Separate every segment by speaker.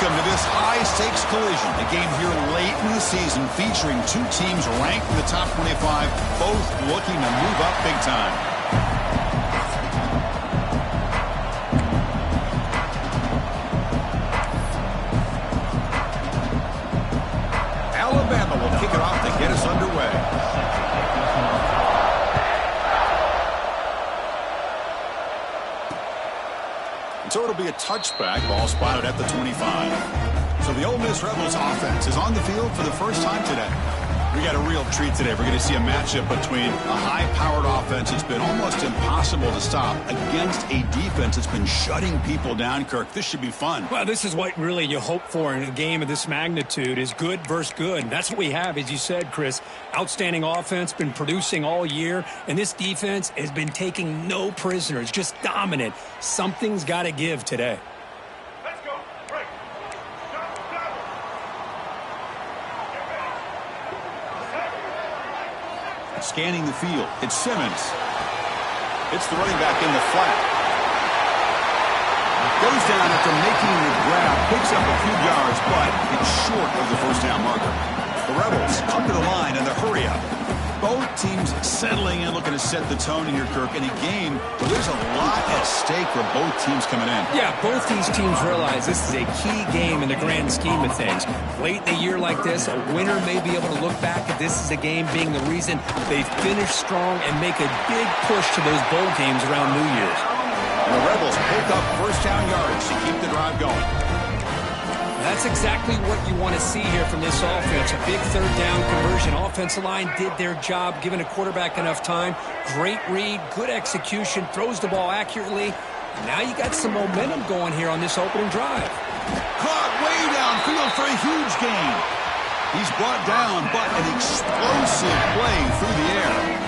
Speaker 1: Welcome to this high-stakes collision. A game here late in the season featuring two teams ranked in the top 25, both looking to move up big time. Alabama will kick it off to get us underway. So it'll be a touchback, ball spotted at the 25. So the Ole Miss Rebels offense is on the field for the first time today. We got a real treat today. We're going to see a matchup between a high-powered offense that's been almost impossible to stop against a defense that's been shutting people down, Kirk. This should be fun.
Speaker 2: Well, this is what really you hope for in a game of this magnitude is good versus good. And that's what we have, as you said, Chris. Outstanding offense, been producing all year, and this defense has been taking no prisoners, just dominant. Something's got to give today.
Speaker 1: Scanning the field, it's Simmons. It's the running back in the flat. Goes down after making the grab, picks up a few yards, but it's short of the first down marker. The Rebels up to the line in the hurry up. Both teams settling in, looking to set the tone here, Kirk, in a game where there's a lot at stake for both teams coming in.
Speaker 2: Yeah, both these teams realize this is a key game in the grand scheme of things. Late in a year like this, a winner may be able to look back at this as a game being the reason they finish strong and make a big push to those bowl games around New Year's.
Speaker 1: And the Rebels pick up first down yards to keep the drive going.
Speaker 2: That's exactly what you want to see here from this offense. A big third down conversion. Offensive line did their job, giving a quarterback enough time. Great read, good execution, throws the ball accurately. Now you got some momentum going here on this opening drive.
Speaker 1: Caught way downfield for a huge gain. He's brought down, but an explosive play through the air.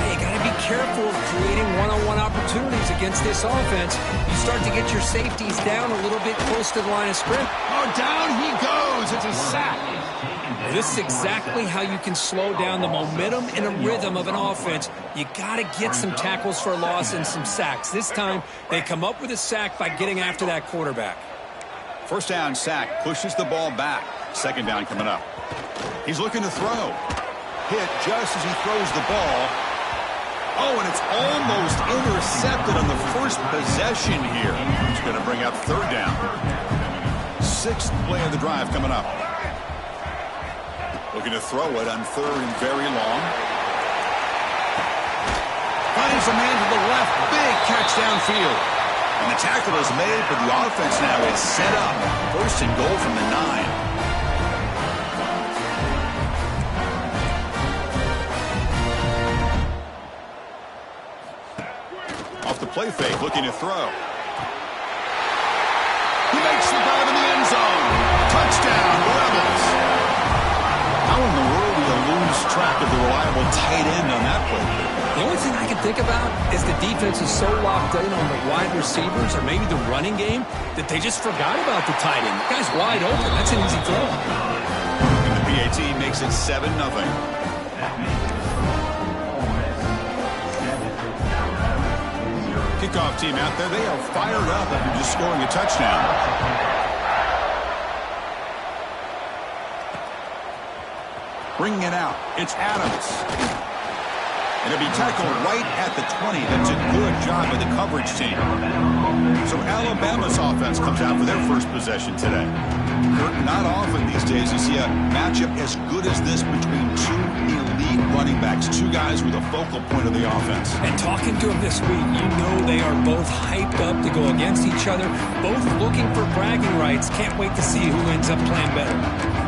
Speaker 2: You got to be careful of creating one-on-one opportunities against this offense. You start to get your safeties down a little bit close to the line of scrimmage.
Speaker 1: Oh, down he goes. It's a sack.
Speaker 2: This is exactly how you can slow down the momentum and a rhythm of an offense. You got to get some tackles for a loss and some sacks. This time, they come up with a sack by getting after that quarterback.
Speaker 1: First down sack pushes the ball back. Second down coming up. He's looking to throw. Hit just as he throws the ball. Oh, and it's almost intercepted on the first possession here. It's going to bring up third down. Sixth play of the drive coming up. Looking to throw it on third and very long. Finds a man to the left. Big catch downfield. And the tackle is made, but the offense now is set up. First and goal from the 9. Off the play fake, looking to throw. He makes the grab in the end zone. Touchdown, Rebels. How in the world do you lose track of the reliable tight end on that play?
Speaker 2: The only thing I can think about is the defense is so locked in on the wide receivers or maybe the running game that they just forgot about the tight end. The guy's wide open. That's an easy throw.
Speaker 1: And the PAT makes it 7-0. Kickoff team out there, they are fired up after just scoring a touchdown. Bringing it out, it's Adams. And it'll be tackled right at the 20. That's a good job by the coverage team. So Alabama's offense comes out for their first possession today. Not often these days you see a matchup as good as this between two elite running backs, two guys with a focal point of the offense.
Speaker 2: And talking to them this week, you know they are both hyped up to go against each other, both looking for bragging rights. Can't wait to see who ends up playing better.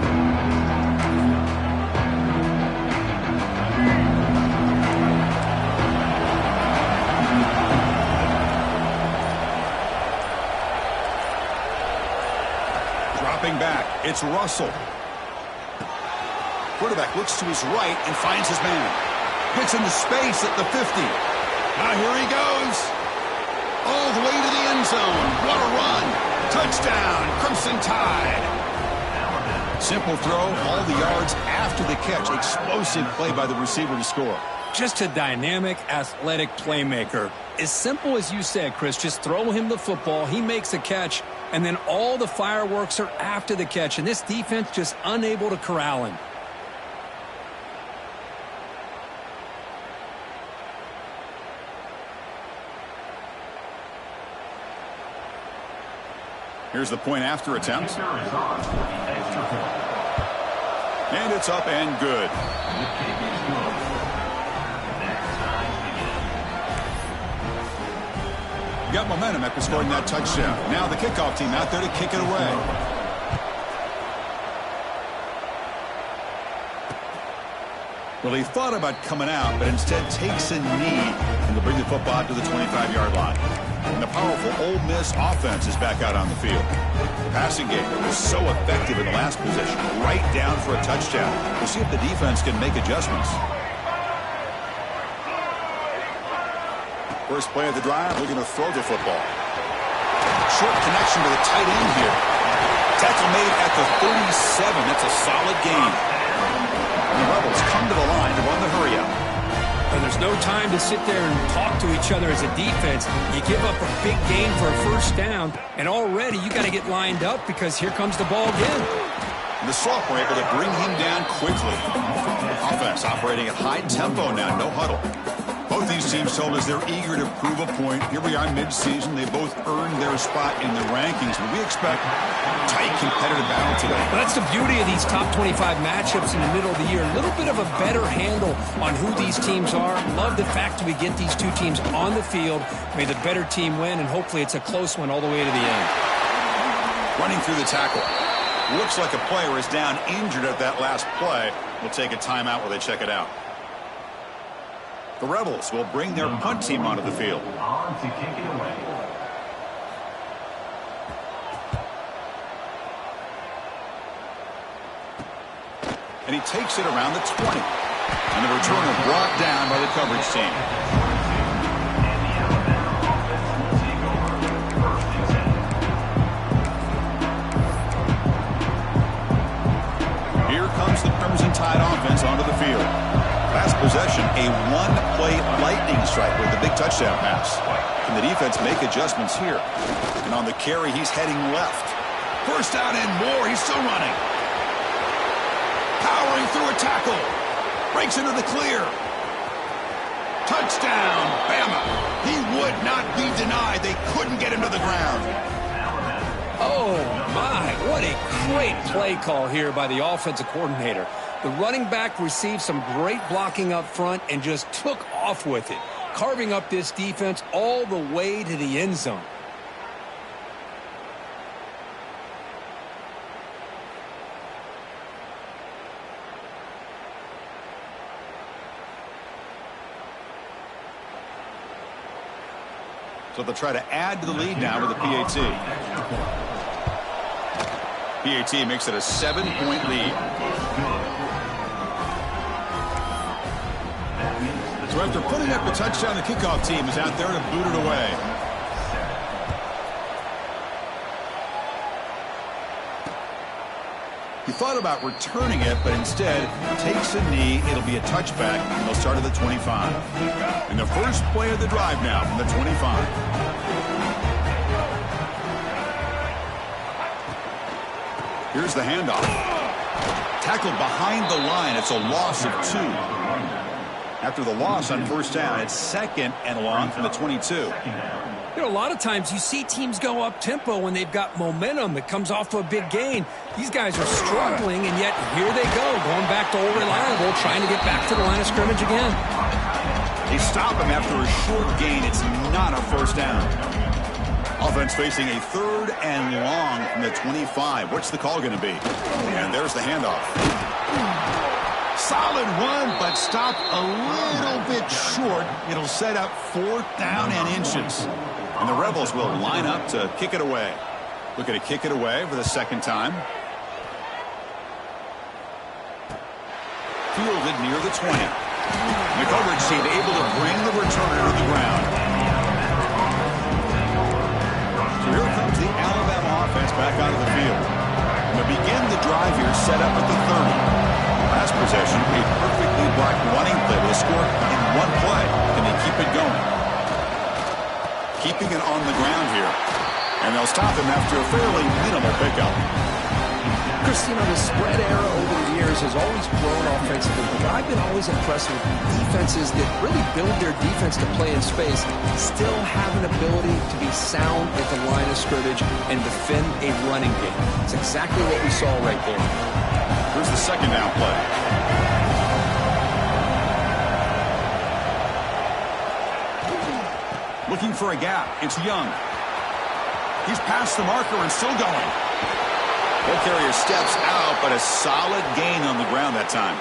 Speaker 1: Back, it's Russell. Quarterback looks to his right and finds his man. Gets into space at the 50. Now here he goes. All the way to the end zone. What a run. Touchdown, Crimson Tide. Simple throw, all the yards after the catch. Explosive play by the receiver to score.
Speaker 2: Just a dynamic, athletic playmaker. As simple as you said, Chris, just throw him the football, he makes a catch, and then all the fireworks are after the catch, and this defense just unable to corral him.
Speaker 1: Here's the point after attempt. And it's up and good. Got momentum after scoring that touchdown. Now the kickoff team out there to kick it away. Well, he thought about coming out, but instead takes a knee and will bring the football out to the 25-yard line. And the powerful Ole Miss offense is back out on the field. The passing game was so effective in the last possession, right down for a touchdown. We'll see if the defense can make adjustments. First play of the drive, we're going to throw the football. Short connection to the tight end here. Tackle made at the 37. That's a solid gain. And the Rebels come to the line to run the hurry up.
Speaker 2: And there's no time to sit there and talk to each other as a defense. You give up a big gain for a first down, and already you got to get lined up because here comes the ball again.
Speaker 1: And the sophomore able to bring him down quickly. Offense operating at high tempo now, no huddle. Both these teams told us they're eager to prove a point. Here we are mid-season. They both earned their spot in the rankings, but we expect tight competitive battle today.
Speaker 2: Well, that's the beauty of these top 25 matchups in the middle of the year. A little bit of a better handle on who these teams are. Love the fact that we get these two teams on the field. May the better team win, and hopefully it's a close one all the way to the end.
Speaker 1: Running through the tackle. Looks like a player is down injured at that last play. We'll take a timeout while they check it out. The Rebels will bring their punt team onto the field. And he takes it around the 20. And the returner brought down by the coverage team. Here comes the Crimson Tide offense onto the field. Last possession, a one-play lightning strike with a big touchdown pass. Can the defense make adjustments here? And on the carry, he's heading left. First down and more. He's still running. Powering through a tackle. Breaks into the clear. Touchdown, Bama. He would not be denied. They couldn't get him to the ground.
Speaker 2: Oh, my. What a great play call here by the offensive coordinator. The running back received some great blocking up front and just took off with it, carving up this defense all the way to the end zone.
Speaker 1: So they'll try to add to the lead now with the PAT. PAT makes it a 7-point lead. So after putting up the touchdown, the kickoff team is out there to boot it away. He thought about returning it, but instead takes a knee. It'll be a touchback, and they'll start at the 25. And the first play of the drive now from the 25. Here's the handoff. Tackled behind the line. It's a loss of 2. After the loss on first down, it's second and long from the 22.
Speaker 2: You know, a lot of times you see teams go up-tempo when they've got momentum that comes off of a big gain. These guys are struggling, and yet here they go, going back to old reliable, trying to get back to the line of scrimmage again.
Speaker 1: They stop him after a short gain. It's not a first down. Offense facing a third and long from the 25. What's the call going to be? And there's the handoff. Solid run, but stopped a little bit short. It'll set up 4th down and inches. And the Rebels will line up to kick it away. Looking to kick it away for the second time. Fielded near the 20. The coverage team able to bring the returner to the ground. So here comes the Alabama offense back out of the field. And to begin the drive here, set up at the 30. Last possession, a perfectly blocked running play with a score in one play. Can they keep it going? Keeping it on the ground here. And they'll stop him after a fairly minimal pickup.
Speaker 2: Christine, the spread era over the years has always grown offensively, but I've been always impressed with defenses that really build their defense to play in space, still have an ability to be sound at the line of scrimmage and defend a running game. It's exactly what we saw right there.
Speaker 1: Here's the second down play. Looking for a gap. It's Young. He's past the marker and still going. Ball carrier steps out, but a solid gain on the ground that time.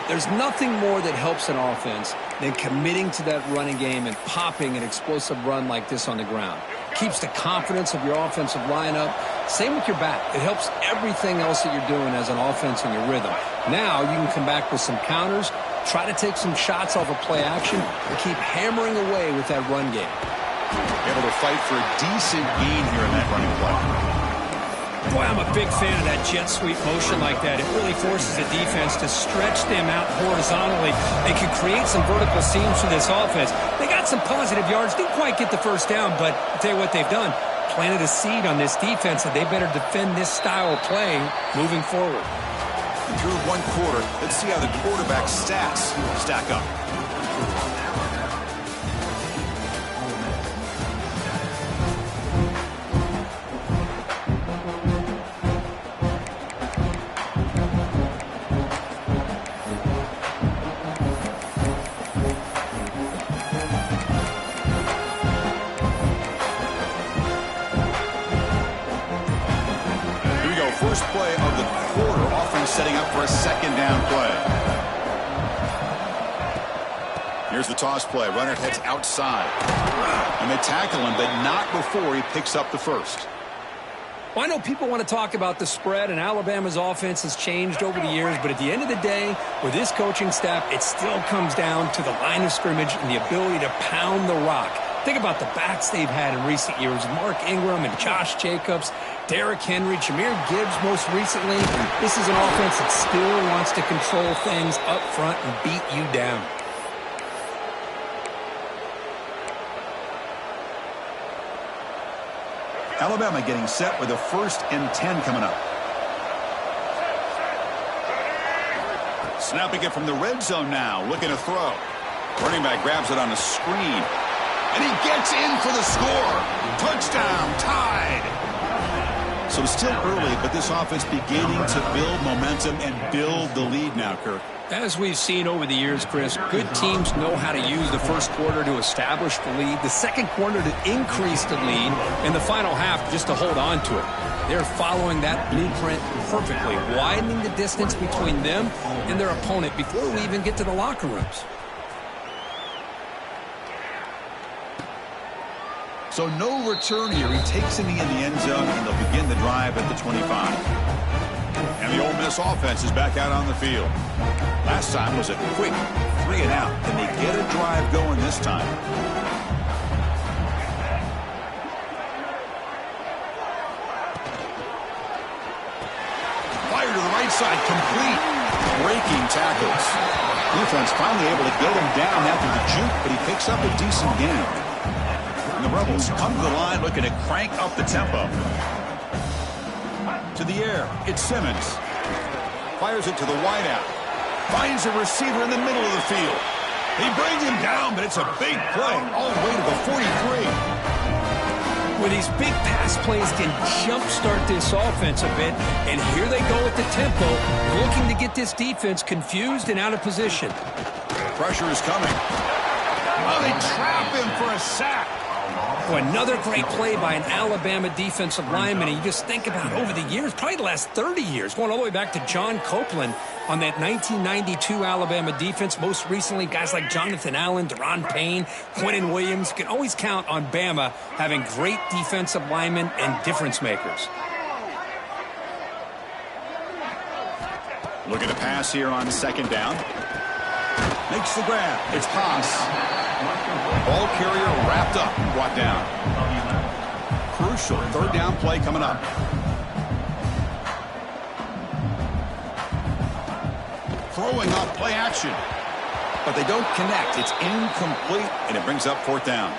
Speaker 2: There's nothing more that helps an offense than committing to that running game and popping an explosive run like this on the ground. Keeps the confidence of your offensive lineup. Same with your back. It helps everything else that you're doing as an offense in your rhythm. Now you can come back with some counters, try to take some shots off of play action, and keep hammering away with that run game.
Speaker 1: Able to fight for a decent gain here in that running play.
Speaker 2: Boy, I'm a big fan of that jet sweep motion like that. It really forces the defense to stretch them out horizontally. They can create some vertical seams for this offense. They got some positive yards. Didn't quite get the first down, but I'll tell you what they've done. Planted a seed on this defense, and they better defend this style of playing moving forward.
Speaker 1: And through one quarter, let's see how the quarterback's stats stack up. First play of the quarter, offense setting up for a second down play. Here's the toss play. Runner heads outside. And they tackle him, but not before he picks up the first.
Speaker 2: Well, I know people want to talk about the spread, and Alabama's offense has changed over the years, but at the end of the day, with this coaching staff, it still comes down to the line of scrimmage and the ability to pound the rock. Think about the backs they've had in recent years. Mark Ingram and Josh Jacobs, Derrick Henry, Jahmyr Gibbs most recently. This is an offense that still wants to control things up front and beat you down.
Speaker 1: Alabama getting set with a 1st and 10 coming up. Snapping it from the red zone now, looking to throw. Running back grabs it on a screen. And he gets in for the score. Touchdown, tied. So it's still early, but this offense beginning to build momentum and build the lead now, Kirk.
Speaker 2: As we've seen over the years, Chris, good teams know how to use the first quarter to establish the lead, the second quarter to increase the lead, and the final half just to hold on to it. They're following that blueprint perfectly, widening the distance between them and their opponent before we even get to the locker rooms.
Speaker 1: So no return here. He takes it in the end zone, and they'll begin the drive at the 25. And the Ole Miss offense is back out on the field. Last time was a quick 3 and out. Can they get a drive going this time? Fire to the right side, complete. Breaking tackles. Defense finally able to get him down after the juke, but he picks up a decent gain. And the Rebels come to the line looking to crank up the tempo. To the air, it's Simmons. Fires it to the wideout. Finds a receiver in the middle of the field. He brings him down, but it's a big play all the way to the 43.
Speaker 2: Where these big pass plays can jumpstart this offense a bit, and here they go at the tempo, looking to get this defense confused and out of position.
Speaker 1: Pressure is coming. Oh, they trap him for a sack.
Speaker 2: Well, another great play by an Alabama defensive lineman. And you just think about over the years, probably the last 30 years, going all the way back to John Copeland on that 1992 Alabama defense. Most recently, guys like Jonathan Allen, Deron Payne, Quinnen Williams. You can always count on Bama having great defensive linemen and difference makers.
Speaker 1: Looking to pass here on second down. Makes the grab. It's Haas. Ball carrier wrapped up, brought down. Crucial 3rd down play coming up. throwing off play action. But they don't connect. It's incomplete, and it brings up 4th down.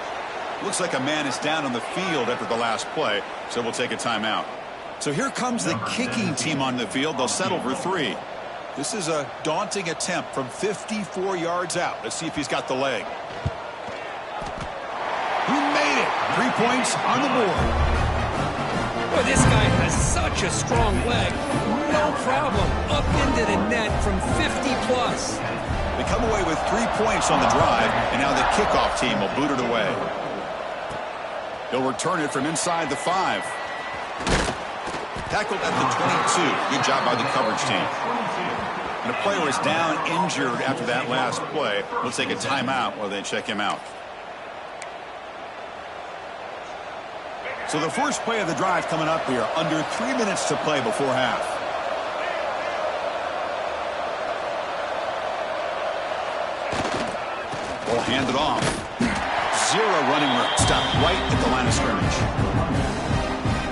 Speaker 1: Looks like a man is down on the field after the last play, so we'll take a timeout. So here comes the kicking team on the field. They'll settle for 3. This is a daunting attempt from 54 yards out. Let's see if he's got the leg. He made it. 3 points on the board.
Speaker 2: Boy, this guy has such a strong leg. No problem. Up into the net from 50-plus.
Speaker 1: They come away with 3 points on the drive, and now the kickoff team will boot it away. They'll return it from inside the 5. Tackled at the 22. Good job by the coverage team. And a player is down injured after that last play. We'll take a timeout while they check him out. So the first play of the drive coming up here. Under 3 minutes to play before half. Ball handed off. 0 running room. Stopped right at the line of scrimmage.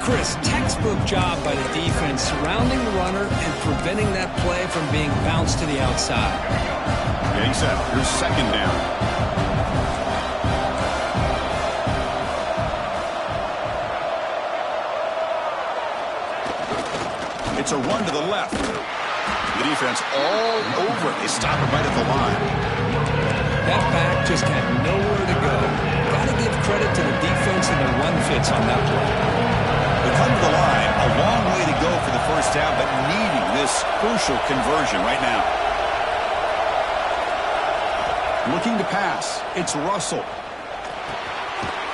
Speaker 2: Chris, textbook job by the defense surrounding the runner and preventing that play from being bounced to the outside.
Speaker 1: Getting set. Here's 2nd down. It's a run to the left. The defense all over it. They stop it right at the line.
Speaker 2: That back just had nowhere to go. Got to give credit to the defense and the run fits on that play.
Speaker 1: They come to the line. A long way to go for the 1st down, but needing this crucial conversion right now. Looking to pass. It's Russell.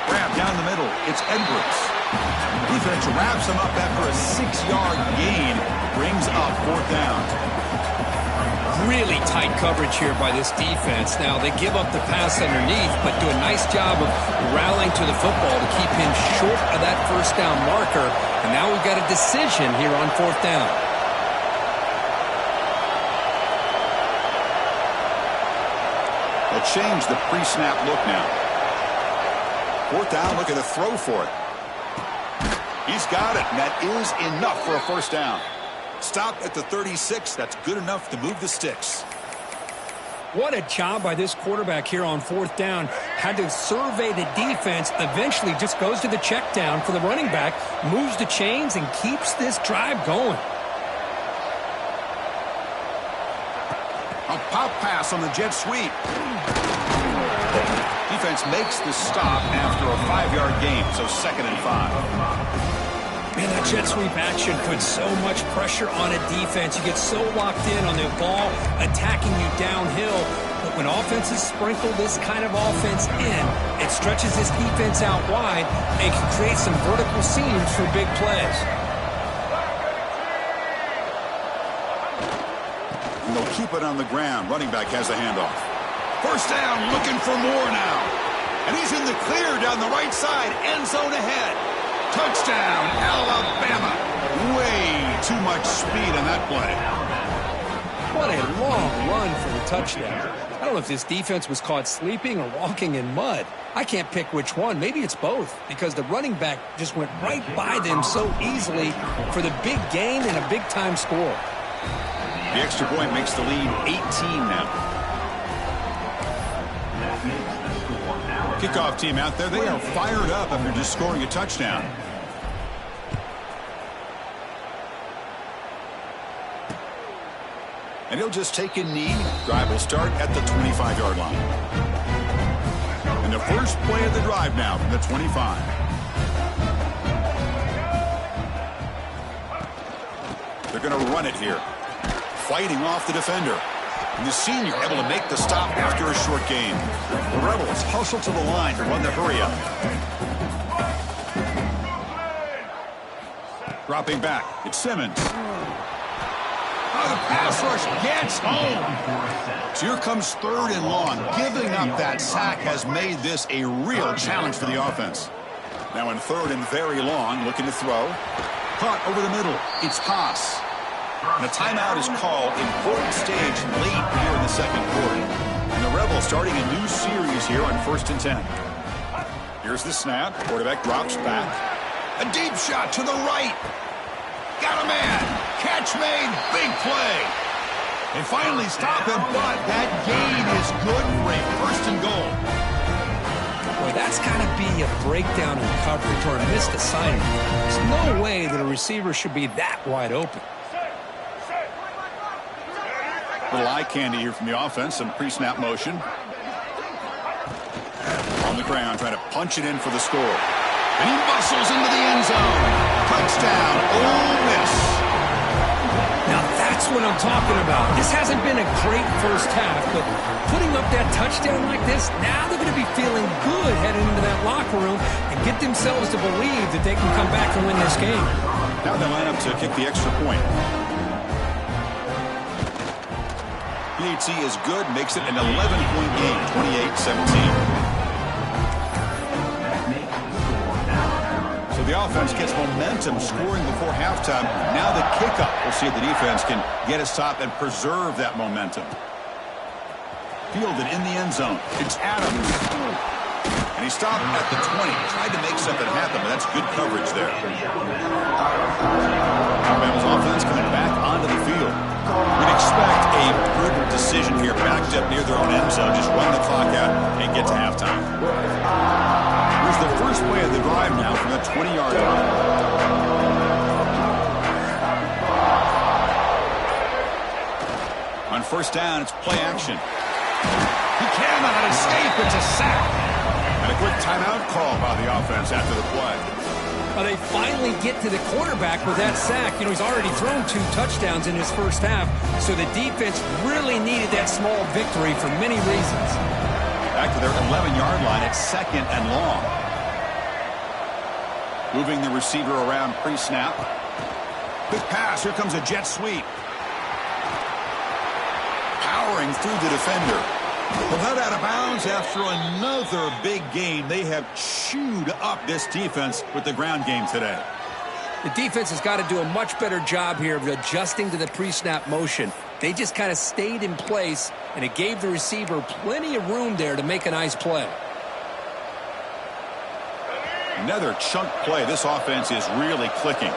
Speaker 1: Grab down the middle. It's Edwards. Defense wraps him up after a 6-yard gain. Brings up 4th down.
Speaker 2: Really tight coverage here by this defense. Now, they give up the pass underneath, but do a nice job of rallying to the football to keep him short of that 1st down marker. And now we've got a decision here on 4th down.
Speaker 1: They'll change the pre-snap look now. 4th down, looking to throw for it. He's got it, and that is enough for a 1st down. Stop at the 36. That's good enough to move the sticks.
Speaker 2: What a job by this quarterback here on 4th down. Had to survey the defense. Eventually just goes to the check down for the running back. Moves the chains and keeps this drive going.
Speaker 1: A pop pass on the jet sweep. Defense makes the stop after a 5-yard gain, so 2nd and 5.
Speaker 2: Man, that jet sweep action puts so much pressure on a defense. You get so locked in on the ball attacking you downhill. But when offenses sprinkle this kind of offense in, it stretches this defense out wide and can create some vertical seams for big plays.
Speaker 1: And they'll keep it on the ground. Running back has a handoff. 1st down, looking for more now. And he's in the clear down the right side. End zone ahead. Touchdown, Alabama. Way too much speed on that play.
Speaker 2: What a long run for the touchdown. I don't know if this defense was caught sleeping or walking in mud. I can't pick which one. Maybe it's both, because the running back just went right by them so easily for the big gain and a big-time score.
Speaker 1: The extra point makes the lead 18 now. Kickoff team out there. They are fired up after just scoring a touchdown. And he'll just take a knee. Drive will start at the 25-yard line. And the first play of the drive now from the 25. They're going to run it here. Fighting off the defender. And the senior able to make the stop after a short gain. The Rebels hustle to the line to run the hurry-up. Dropping back, it's Simmons. Oh, the pass rush gets home. So here comes 3rd and long. Giving up that sack has made this a real challenge for the offense. Now in 3rd and very long, looking to throw. Caught over the middle, it's Haas. And a timeout is called. Important stage late here in the 2nd quarter. And the Rebels starting a new series here on 1st and 10. Here's the snap. Quarterback drops back. A deep shot to the right. Got a man. Catch made. Big play. They finally stop him, but that gain is good for a first and goal.
Speaker 2: Boy, that's got to be a breakdown in coverage or a missed assignment. There's no way that a receiver should be that wide open.
Speaker 1: Little eye candy here from the offense. Some pre-snap motion. On the ground, trying to punch it in for the score. And he muscles into the end zone. Touchdown, Ole Miss.
Speaker 2: Now that's what I'm talking about. This hasn't been a great first half, but putting up that touchdown like this, now they're going to be feeling good heading into that locker room and get themselves to believe that they can come back and win this game.
Speaker 1: Now they line up to kick the extra point. PAT is good, makes it an 11-point game, 28-17. The offense gets momentum scoring before halftime. Now the kickoff. We'll see if the defense can get a stop and preserve that momentum. Fielded in the end zone. It's Adams. And he stopped at the 20. Tried to make something happen, but that's good coverage there. Alabama's offense coming back onto the field. We'd expect a prudent decision here, backed up near their own end zone. Just run the clock out and get to halftime. Here's the first play of the drive now from the 20-yard line. On first down, it's play action. He cannot escape. It's a sack. And a quick timeout call by the offense after the play.
Speaker 2: Well, they finally get to the quarterback with that sack. You know, he's already thrown 2 touchdowns in his first half, so the defense really needed that small victory for many reasons.
Speaker 1: Back to their 11-yard line at second and long. Moving the receiver around pre-snap. Quick pass. Here comes a jet sweep. Powering through the defender. Well, that out of bounds after another big game. They have chewed up this defense with the ground game today.
Speaker 2: The defense has got to do a much better job here of adjusting to the pre-snap motion. They just kind of stayed in place, and it gave the receiver plenty of room there to make a nice play.
Speaker 1: Another chunk play. This offense is really clicking.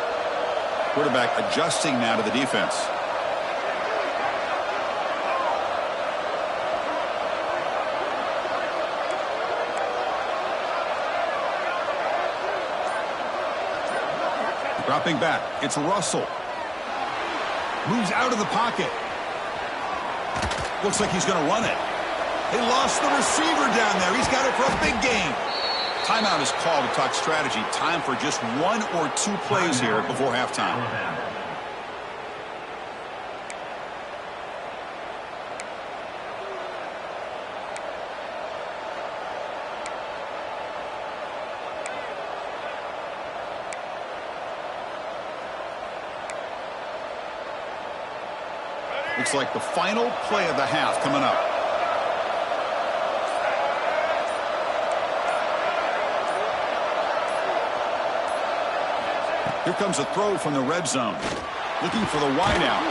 Speaker 1: Quarterback adjusting now to the defense. Dropping back. It's Russell. Moves out of the pocket. Looks like he's going to run it. They lost the receiver down there. He's got it for a big game. Timeout is called to talk strategy. Time for just 1 or 2 plays here before halftime. Looks like the final play of the half coming up. Here comes a throw from the red zone. Looking for the wideout.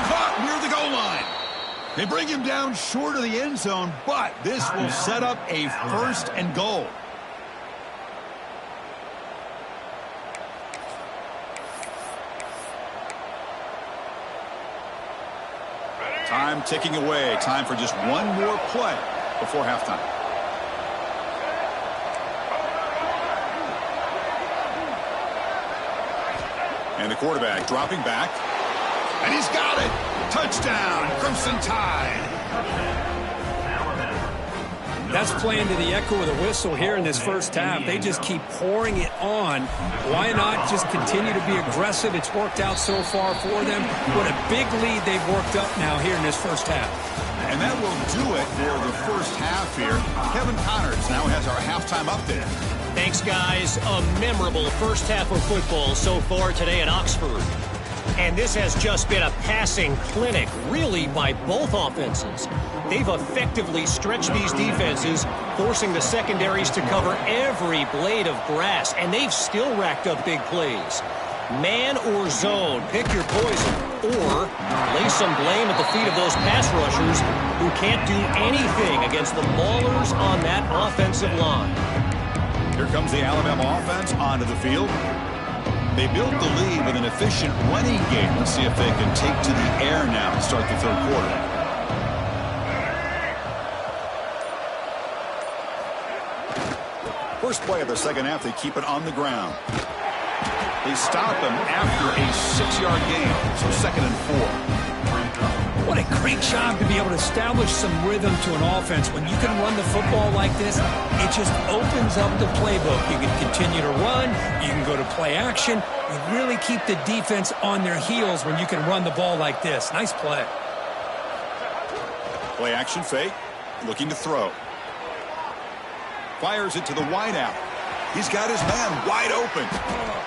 Speaker 1: Caught near the goal line. They bring him down short of the end zone, but this will set up a first and goal. Time ticking away. Time for just 1 more play before halftime. And the quarterback dropping back. And he's got it. Touchdown, Crimson Tide.
Speaker 2: That's playing to the echo of the whistle here in this first half. They just keep pouring it on. Why not just continue to be aggressive? It's worked out so far for them. What a big lead they've worked up now here in this first half.
Speaker 1: And that will do it for the first half here. Kevin Connors now has our halftime update.
Speaker 3: Thanks, guys. A memorable first half of football so far today at Oxford. And this has just been a passing clinic, really, by both offenses. They've effectively stretched these defenses, forcing the secondaries to cover every blade of grass, and they've still racked up big plays. Man or zone, pick your poison, or lay some blame at the feet of those pass rushers who can't do anything against the maulers on that offensive line.
Speaker 1: Here comes the Alabama offense onto the field. They built the lead with an efficient running game. Let's see if they can take to the air now and start the third quarter. First play of the second half, they keep it on the ground. They stop him after a 6-yard gain, so 2nd and 4.
Speaker 2: What a great job to be able to establish some rhythm to an offense. When you can run the football like this, it just opens up the playbook. You can continue to run. You can go to play action. You really keep the defense on their heels when you can run the ball like this. Nice play.
Speaker 1: Play action fake. Looking to throw. Fires it to the wideout. He's got his man wide open.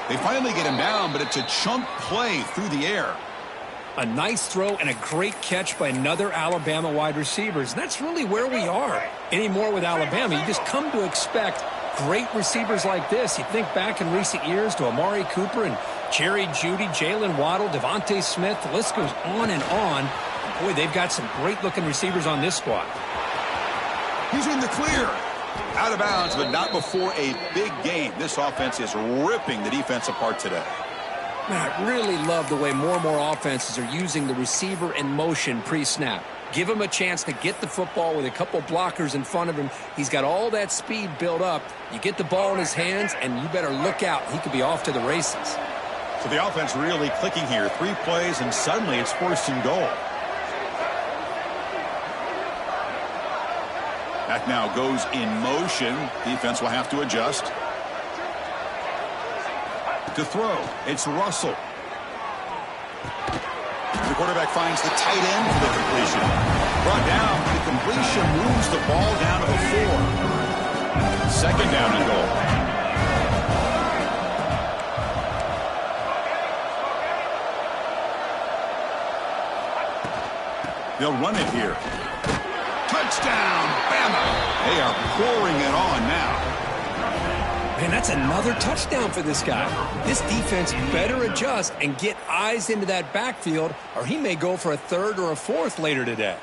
Speaker 1: They finally get him down, but it's a chunk play through the air.
Speaker 2: A nice throw and a great catch by another Alabama wide receivers. And that's really where we are anymore with Alabama. You just come to expect great receivers like this. You think back in recent years to Amari Cooper and Jerry Jeudy, Jalen Waddle, Devontae Smith. The list goes on and on. And boy, they've got some great-looking receivers on this squad.
Speaker 1: He's in the clear. Out of bounds, but not before a big game. This offense is ripping the defense apart today.
Speaker 2: Man, I really love the way more and more offenses are using the receiver in motion pre-snap. Give him a chance to get the football with a couple blockers in front of him. He's got all that speed built up. You get the ball in his hands, and you better look out. He could be off to the races.
Speaker 1: So the offense really clicking here. 3 plays, and suddenly it's 1st and goal. That now goes in motion. Defense will have to adjust. To throw, it's Russell. The quarterback finds the tight end for the completion. Brought down, the completion moves the ball down to the 4. 2nd down and goal. They'll run it here. Touchdown, Bama. They are pouring it on now.
Speaker 2: Man, that's another touchdown for this guy. This defense better adjust and get eyes into that backfield, or he may go for a 3rd or a 4th later today.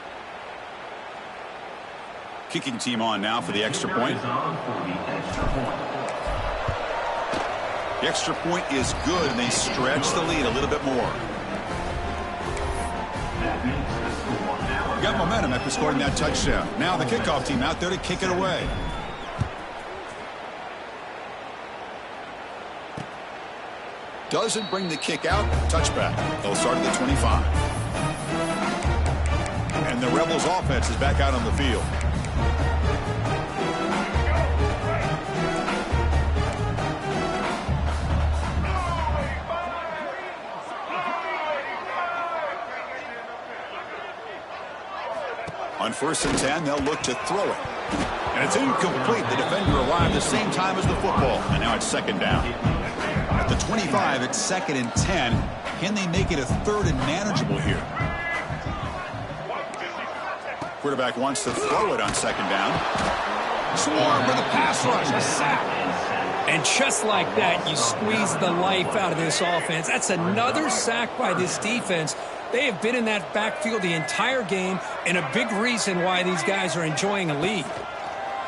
Speaker 1: Kicking team on now for the extra point. The extra point is good, and they stretch the lead a little bit more. Got momentum after scoring that touchdown. Now the kickoff team out there to kick it away. Doesn't bring the kick out. Touchback. They'll start at the 25. And the Rebels offense is back out on the field. On 1st and 10, they'll look to throw it. And it's incomplete. The defender arrived the same time as the football. And now it's 2nd down. At the 25, it's 2nd and 10. Can they make it a 3rd and manageable here? Quarterback wants to throw it on 2nd down. Swarm with a pass rush. A sack.
Speaker 2: And just like that, you squeeze the life out of this offense. That's another sack by this defense. They have been in that backfield the entire game, and a big reason why these guys are enjoying a lead.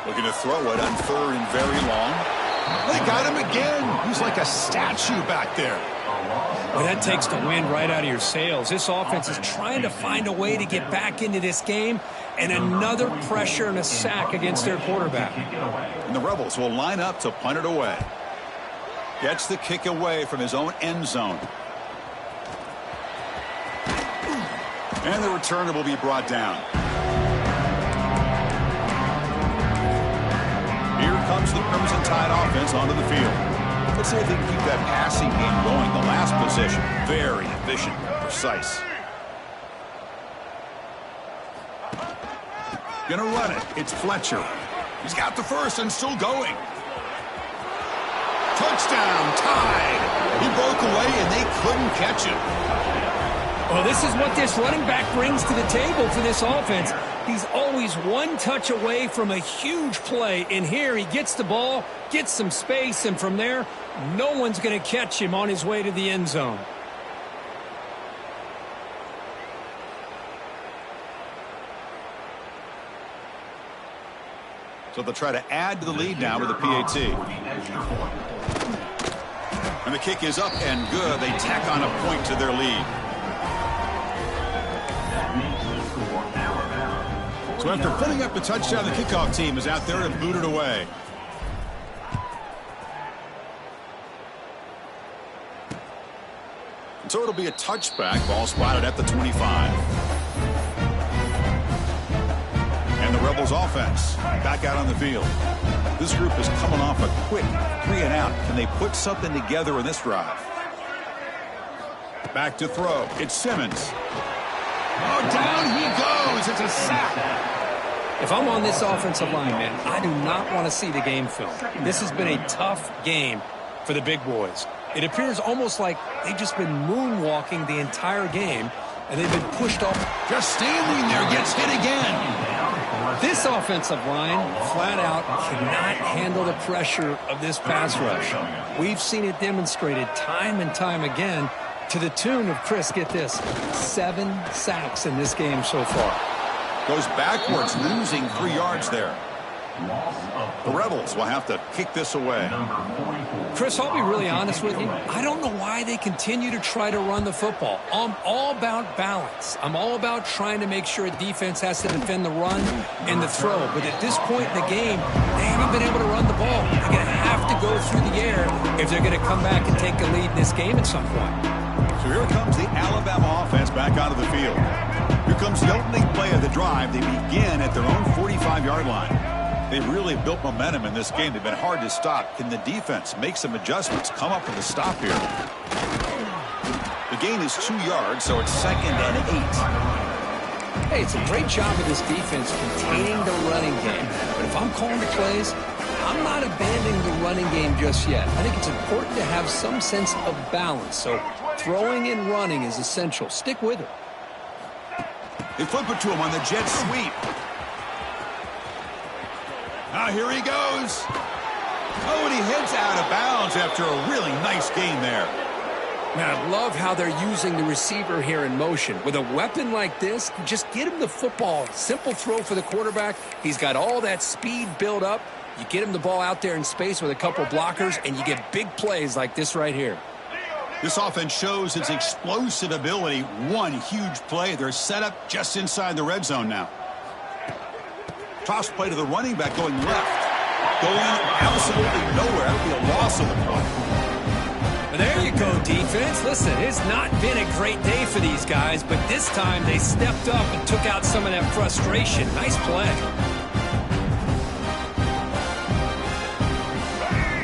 Speaker 1: Looking to throw it on 3rd and very long. They got him again. He's like a statue back there.
Speaker 2: Well, that takes the wind right out of your sails. This offense is trying to find a way to get back into this game, and another pressure and a sack against their quarterback.
Speaker 1: And the Rebels will line up to punt it away. Gets the kick away from his own end zone. And the returner will be brought down. Here comes the Crimson Tide offense onto the field. Let's see if they can keep that passing game going. The last possession, very efficient, precise. Gonna run it. It's Fletcher. He's got the first and still going. Touchdown, Tide. He broke away and they couldn't catch him.
Speaker 2: Well, this is what this running back brings to the table for this offense. He's always one touch away from a huge play. And here he gets the ball, gets some space, and from there, no one's going to catch him on his way to the end zone. So they'll try to add to the lead now with a PAT.
Speaker 1: And the kick is up and good. They tack on a point to their lead. So after putting up the touchdown, the kickoff team is out there and booted away. So it'll be a touchback. Ball spotted at the 25. And the Rebels offense back out on the field. This group is coming off a quick 3-and-out. Can they put something together in this drive? Back to throw. It's Simmons. Oh, down he goes. It's a sack.
Speaker 2: If I'm on this offensive line, man, I do not want to see the game film. This has been a tough game for the big boys. It appears almost like they've just been moonwalking the entire game, and they've been pushed off.
Speaker 1: Just standing there, gets hit again.
Speaker 2: This offensive line, flat out, cannot handle the pressure of this pass rush. We've seen it demonstrated time and time again to the tune of, Chris, get this, 7 sacks in this game so far.
Speaker 1: Goes backwards, losing 3 yards there. The Rebels will have to kick this away.
Speaker 2: Chris, I'll be really honest with you. I don't know why they continue to try to run the football. I'm all about balance. I'm all about trying to make sure a defense has to defend the run and the throw. But at this point in the game, they haven't been able to run the ball. They're going to have to go through the air if they're going to come back and take a lead in this game at some point.
Speaker 1: So here comes the Alabama offense back onto the field. Here comes the opening play of the drive. They begin at their own 45-yard line. They've really built momentum in this game. They've been hard to stop. Can the defense make some adjustments, come up with a stop here? The gain is 2 yards, so it's 2nd and 8.
Speaker 2: Hey, it's a great job of this defense containing the running game. But if I'm calling the plays, I'm not abandoning the running game just yet. I think it's important to have some sense of balance. So throwing and running is essential. Stick with it.
Speaker 1: They flip it to him on the jet sweep. Now here he goes. Oh, and he heads out of bounds after a really nice gain there.
Speaker 2: Man, I love how they're using the receiver here in motion. With a weapon like this, just get him the football. Simple throw for the quarterback. He's got all that speed built up. You get him the ball out there in space with a couple blockers, and you get big plays like this right here.
Speaker 1: This offense shows its explosive ability. One huge play. They're set up just inside the red zone now. Toss play to the running back going left. Going absolutely nowhere. That would be a loss of the play.
Speaker 2: Well, there you go, defense. Listen, it's not been a great day for these guys, but this time they stepped up and took out some of that frustration. Nice play.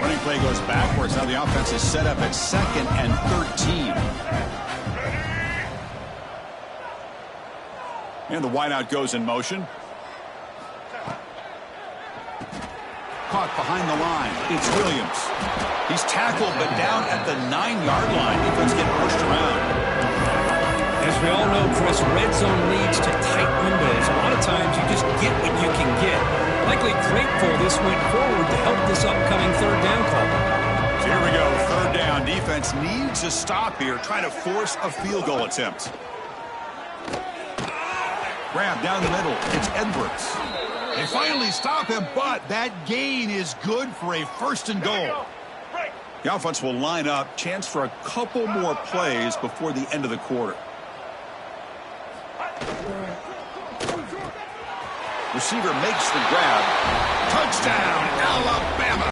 Speaker 1: Running play goes backwards. Now the offense is set up at 2nd and 13. And the wideout goes in motion. Caught behind the line. It's Williams. He's tackled, but down at the 9-yard line. Defense getting pushed around.
Speaker 2: As we all know, Chris, red zone leads to tight windows. A lot of times you just get what you can get. Likely grateful this went forward to help this upcoming 3rd down call.
Speaker 1: So here we go, 3rd down. Defense needs to stop here, try to force a field goal attempt. Grab down the middle. It's Edwards. They finally stop him, but that gain is good for a 1st and goal. The offense will line up. Chance for a couple more plays before the end of the quarter. Receiver makes the grab. Touchdown, Alabama.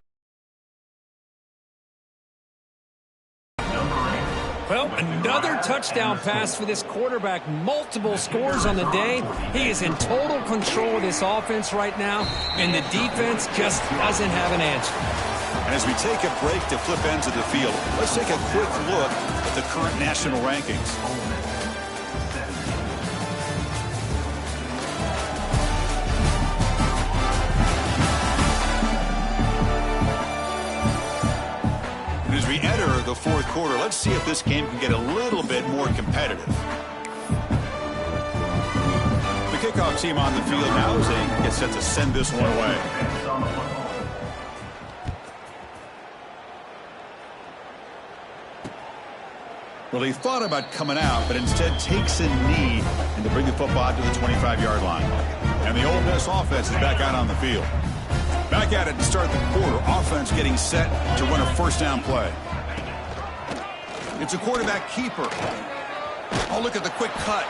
Speaker 2: Well, another touchdown pass for this quarterback. Multiple scores on the day. He is in total control of this offense right now, and the defense just doesn't have an answer.
Speaker 1: And as we take a break to flip ends of the field, let's take a quick look at the current national rankings. As we enter the 4th quarter, let's see if this game can get a little bit more competitive. The kickoff team on the field now as they get set to send this one away. Well, he thought about coming out, but instead takes a knee and to bring the football to the 25-yard line. And the Ole Miss offense is back out on the field. Back at it to start the quarter. Offense getting set to run a 1st down play. It's a quarterback keeper. Oh, look at the quick cut.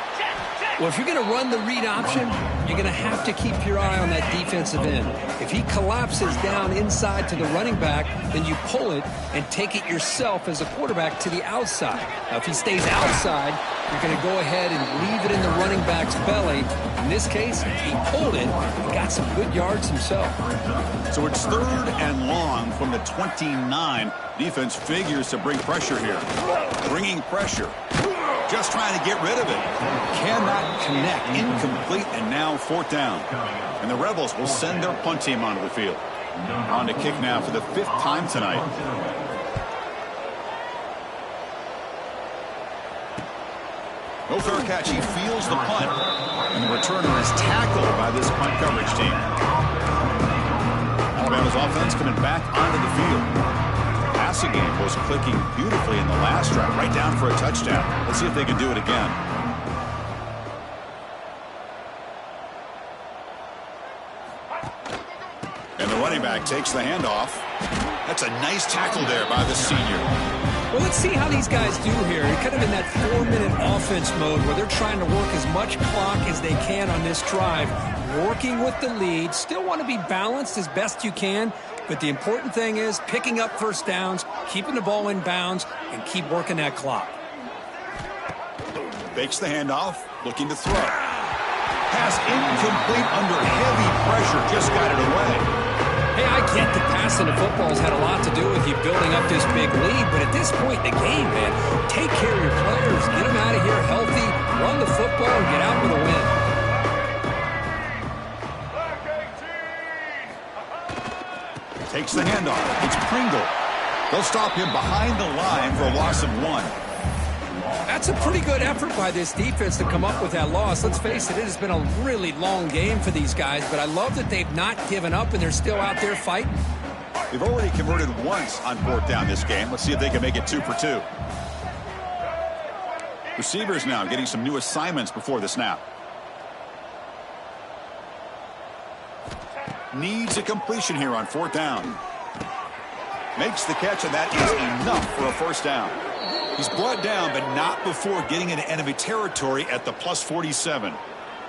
Speaker 2: Well, if you're going to run the read option, you're going to have to keep your eye on that defensive end. If he collapses down inside to the running back, then you pull it and take it yourself as a quarterback to the outside. Now, if he stays outside, you're going to go ahead and leave it in the running back's belly. In this case, he pulled it and got some good yards himself.
Speaker 1: So it's 3rd and long from the 29. Defense figures to bring pressure here. Bringing pressure. Just trying to get rid of it. Cannot connect. Incomplete, and now 4th down. And the Rebels will send their punt team onto the field. On to kick now for the 5th time tonight. No fair catch. He feels the punt. And the returner is tackled by this punt coverage team. Alabama's offense coming back onto the field. Passing game was clicking beautifully in the last drive, right down for a touchdown. Let's see if they can do it again. And the running back takes the handoff. That's a nice tackle there by the senior.
Speaker 2: Well, let's see how these guys do here. They're kind of in that 4-minute offense mode where they're trying to work as much clock as they can on this drive, working with the lead. Still want to be balanced as best you can, but the important thing is picking up first downs, keeping the ball in bounds, and keep working that clock.
Speaker 1: Fakes the handoff, looking to throw. Pass incomplete under heavy pressure, just got it away.
Speaker 2: Hey, I get that passing the football has had a lot to do with you building up this big lead, but at this point in the game, man, take care of your players, get them out of here healthy, run the football, and get out with a win.
Speaker 1: Takes the handoff. It's Pringle. They'll stop him behind the line for a loss of 1.
Speaker 2: That's a pretty good effort by this defense to come up with that loss. Let's face it, it has been a really long game for these guys, but I love that they've not given up and they're still out there fighting.
Speaker 1: They've already converted once on 4th down this game. Let's see if they can make it 2 for 2. Receivers now getting some new assignments before the snap. Needs a completion here on 4th down. Makes the catch, and that is enough for a first down. He's brought down, but not before getting into enemy territory at the +47.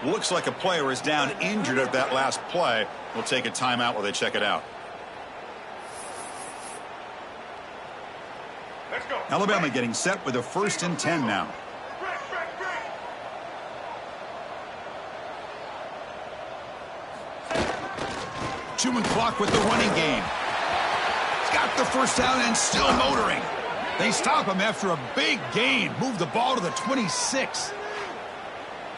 Speaker 1: Looks like a player is down injured at that last play. We'll take a timeout while they check it out. Let's go. Alabama getting set with a 1st and 10 now. Chewing clock with the running game. He's got the first down and still motoring. They stop him after a big gain. Move the ball to the 26.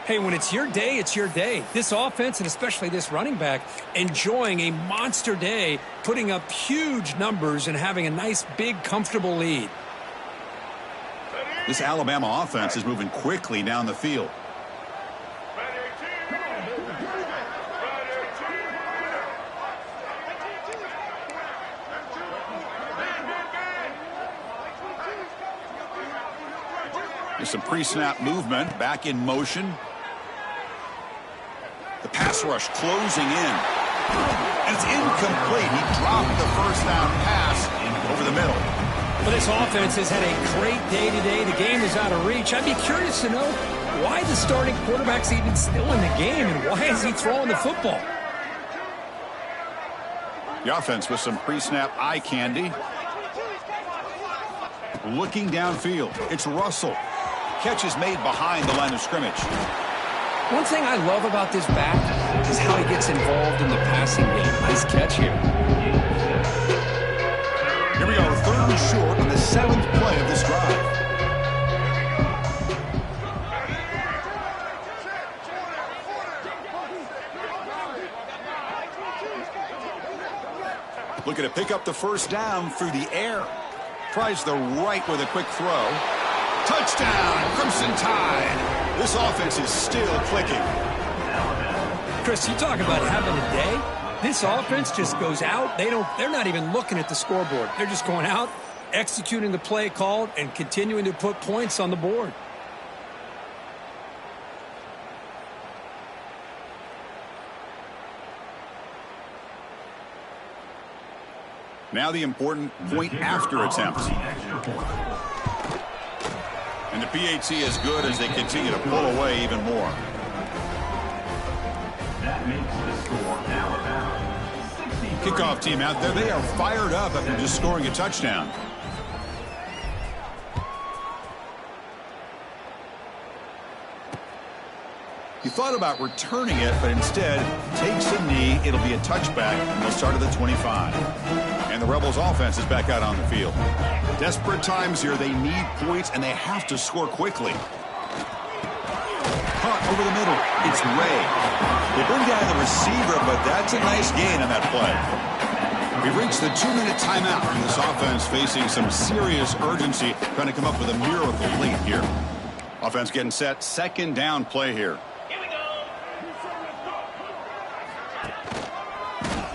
Speaker 2: Hey, when it's your day, it's your day. This offense, and especially this running back, enjoying a monster day, putting up huge numbers and having a nice, big, comfortable lead.
Speaker 1: This Alabama offense is moving quickly down the field. There's some pre-snap movement, back in motion. The pass rush closing in. And it's incomplete. He dropped the first down pass over the middle.
Speaker 2: Well, this offense has had a great day today. The game is out of reach. I'd be curious to know why the starting quarterback's even still in the game and why is he throwing the football?
Speaker 1: The offense with some pre-snap eye candy. Looking downfield. It's Russell. Catch is made behind the line of scrimmage.
Speaker 2: One thing I love about this back is how he gets involved in the passing game. Nice catch here.
Speaker 1: Here we go, 3rd and short on the 7th play of this drive. Looking to pick up the first down through the air. Tries the right with a quick throw. Touchdown, Crimson Tide. This offense is still clicking.
Speaker 2: Chris, you talk about having a day. This offense just goes out. They're not even looking at the scoreboard. They're just going out, executing the play called, and continuing to put points on the board. Now the important point after attempt.
Speaker 1: And the PAT is good as they continue to pull away even more.
Speaker 4: That makes the score Alabama 60.
Speaker 1: Kickoff team out there. They are fired up after just scoring a touchdown. He thought about returning it, but instead takes a knee. It'll be a touchback, and they'll start at the 25. And the Rebels offense is back out on the field. Desperate times here. They need points, and they have to score quickly. Caught over the middle. It's Ray. They bring down the receiver, but that's a nice gain on that play. We've reached the 2-minute timeout. And this offense facing some serious urgency, trying to come up with a miracle late here. Offense getting set. Second down play here.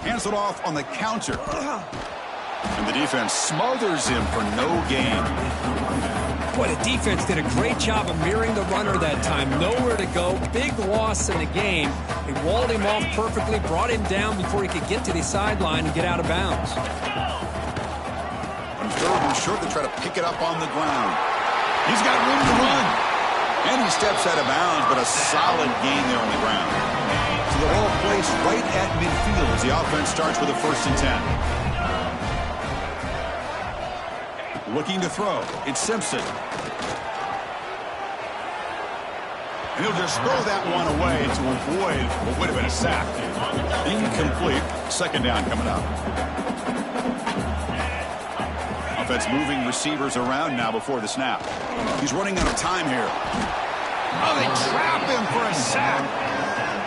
Speaker 1: Hands it off on the counter. And the defense smothers him for no gain.
Speaker 2: Boy, the defense did a great job of mirroring the runner that time. Nowhere to go. Big loss in the game. They walled him off perfectly, brought him down before he could get to the sideline and get out of bounds.
Speaker 1: On third and short, they try to pick it up on the ground. He's got room to run. And he steps out of bounds, but a solid gain there on the ground. So the ball placed right at midfield as the offense starts with a 1st and 10. Looking to throw. It's Simpson. And he'll just throw that one away to avoid what would have been a sack. Incomplete. Second down coming up. Offense moving receivers around now before the snap. He's running out of time here. Oh, they trap him for a sack.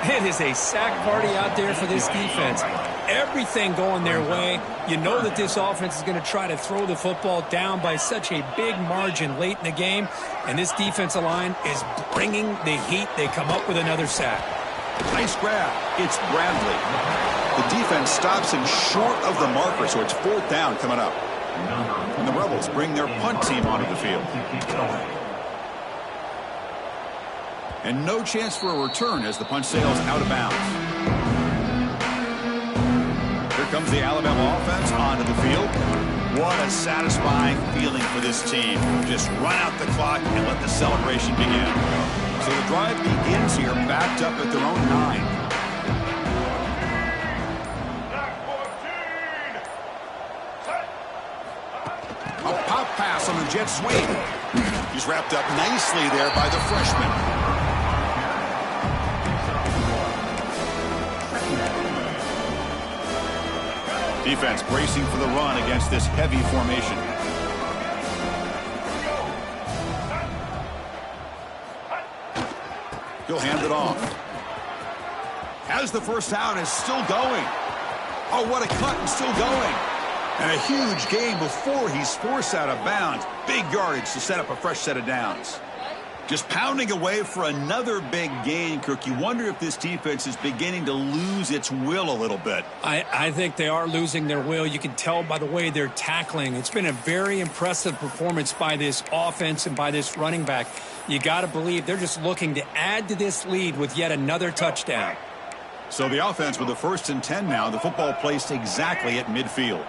Speaker 2: It is a sack party out there for this defense. Everything going their way. You know that this offense is going to try to throw the football down by such a big margin late in the game. And this defensive line is bringing the heat. They come up with another sack.
Speaker 1: Nice grab. It's Bradley. The defense stops him short of the marker, so it's 4th down coming up. And the Rebels bring their punt team onto the field. And no chance for a return as the punt sails out of bounds. Here comes the Alabama offense onto the field. What a satisfying feeling for this team. Just run out the clock and let the celebration begin. So the drive begins here, backed up at their own 9. A pop pass on the jet sweep. He's wrapped up nicely there by the freshman. Defense bracing for the run against this heavy formation. He'll hand it off. Has the first down, is still going. Oh, what a cut, and still going. And a huge gain before he's forced out of bounds. Big yardage to set up a fresh set of downs. Just pounding away for another big gain, Kirk. You wonder if this defense is beginning to lose its will a little bit.
Speaker 2: I think they are losing their will. You can tell by the way they're tackling. It's been a very impressive performance by this offense and by this running back. You got to believe they're just looking to add to this lead with yet another touchdown.
Speaker 1: So the offense with the 1st and 10 now. The football placed exactly at midfield.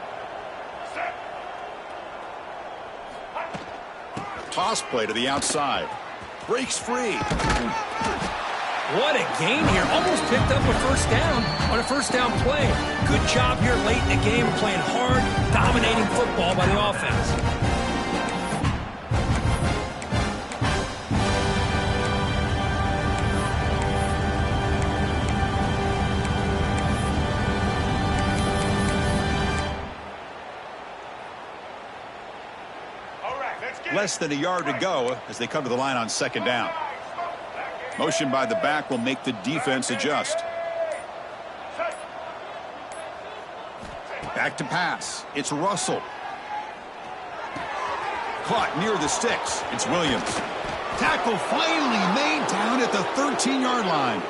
Speaker 1: Toss play to the outside. Breaks free.
Speaker 2: What a gain here. Almost picked up a first down on a first down play. Good job here late in the game, playing hard, dominating football by the offense.
Speaker 1: Less than a yard to go as they come to the line on 2nd down. Motion by the back will make the defense adjust. Back to pass. It's Russell. Caught near the sticks. It's Williams. Tackle finally made down at the 13-yard line.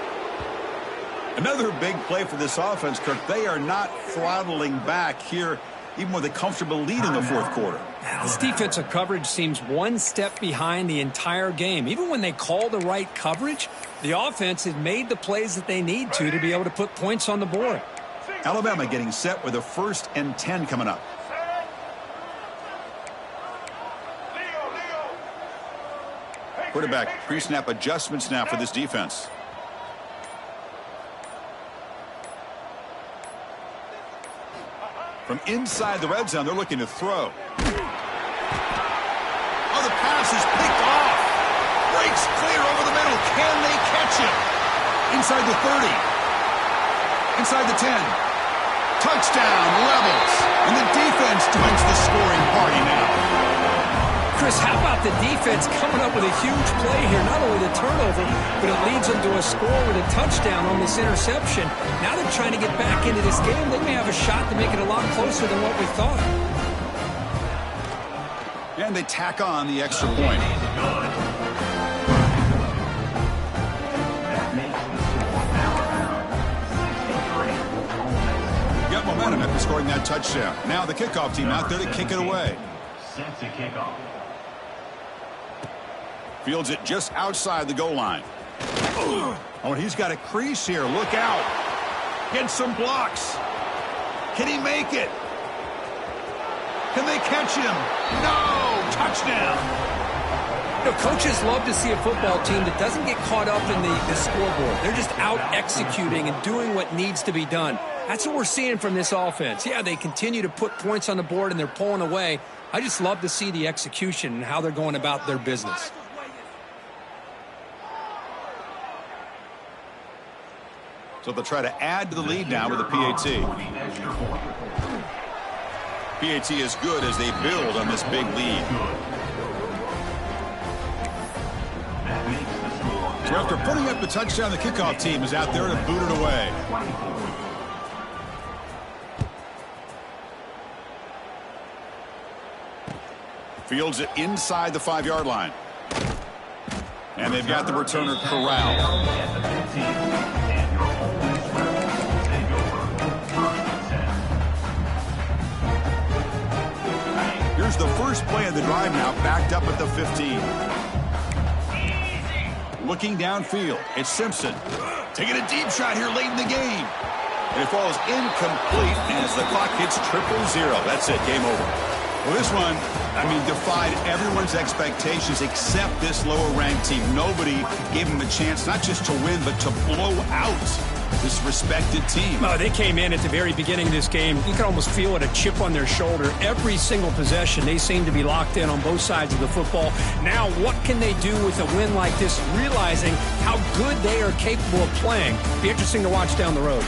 Speaker 1: Another big play for this offense, Kirk. They are not throttling back here, even with a comfortable lead in the 4th quarter.
Speaker 2: This defensive coverage seems one step behind the entire game. Even when they call the right coverage, the offense has made the plays that they need to be able to put points on the board.
Speaker 1: Alabama getting set with a 1st and 10 coming up. Quarterback pre-snap adjustments now for this defense. From inside the red zone, they're looking to throw. Oh, the pass is picked off. Breaks clear over the middle. Can they catch him? Inside the 30. Inside the 10. Touchdown, levels. And the defense joins the scoring party now.
Speaker 2: Chris, how about the defense coming up with a huge play here? Not only the turnover, but it leads them to a score with a touchdown on this interception. Now they're trying to get back into this game. They may have a shot to make it a lot closer than what we thought.
Speaker 1: And they tack on the extra point. Got momentum after scoring that touchdown. Now the kickoff team out there to kick it away.
Speaker 4: Sets a kickoff.
Speaker 1: Fields it just outside the goal line. Oh, and he's got a crease here. Look out. Get some blocks. Can he make it? Can they catch him? No! Touchdown!
Speaker 2: You know, coaches love to see a football team that doesn't get caught up in the scoreboard. They're just out executing and doing what needs to be done. That's what we're seeing from this offense. Yeah, they continue to put points on the board and they're pulling away. I just love to see the execution and how they're going about their business.
Speaker 1: So they'll try to add to the lead now with a PAT. PAT is good as they build on this big lead. So after putting up the touchdown, the kickoff team is out there to boot it away. Fields it inside the 5-yard line. And they've got the returner corralled. Here's the first play of the drive now, backed up at the 15. Looking downfield, it's Simpson. Taking a deep shot here late in the game. And it falls incomplete as the clock hits 000. That's it, game over. Well, this one, defied everyone's expectations except this lower-ranked team. Nobody gave them a chance not just to win, but to blow out this respected team.
Speaker 2: Oh, they came in at the very beginning of this game. You can almost feel it, a chip on their shoulder. Every single possession, they seem to be locked in on both sides of the football. Now, what can they do with a win like this, realizing how good they are capable of playing? Be interesting to watch down the road.